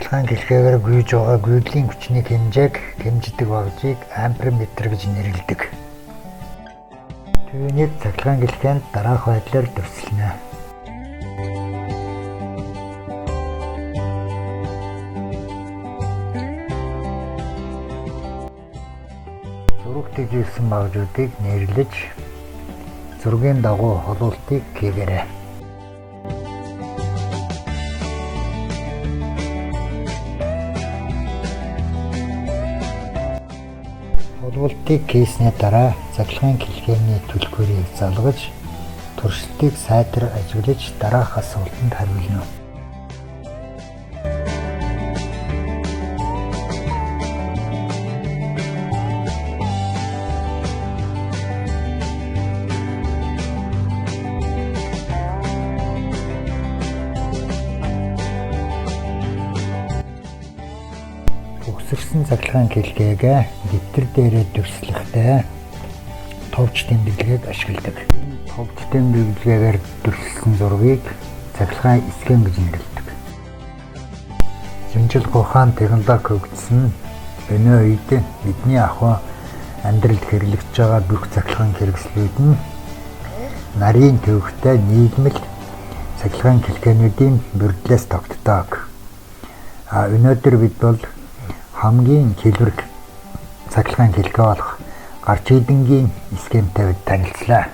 цахилгаан гэлхээгээр гүйж байгаа гүйдлийн хүчний хэмжээг хэмждэг багжийг амперметр гэж нэрлэдэг. Түүнийг цахилгаан гэлхээнд дараах байдлаар дүрслэнэ. Зурагт хийсэн багжуудыг нэрлэж зургийн дагуу холуултыг хийгээрэй. Холуултыг хийсний дараа цахилгаан гэлхээний түлхүүрийг залгаж туршилтыг сайтар ажиглаж дараах асуултанд хариулна. Өгсөрсөн цахилгаан гэлхээг дэвтэр дээрээ дүрслэхдээ товч тэмдэглэгийг ашигладаг. Товч тэмдэглэгээр дүрслсэн зургийг цахилгаан скан гэж нэрлэдэг. Шинжил ухаан технологи хөгжсөн өнөө үед бидний ахуй амьдралд хэрэглэж байгаа бүх цахилгаан хэрэгслүүд нь нарийн төвөгтэй нийгмэл цахилгаан гэлхээнүүдийн бүрдлээс тогтдог. Өнөөдөр бид бол хамгийн хэлбэрг цахилгаан гэлхээ болох гарч идэнгийн схемтэй танилцлаа.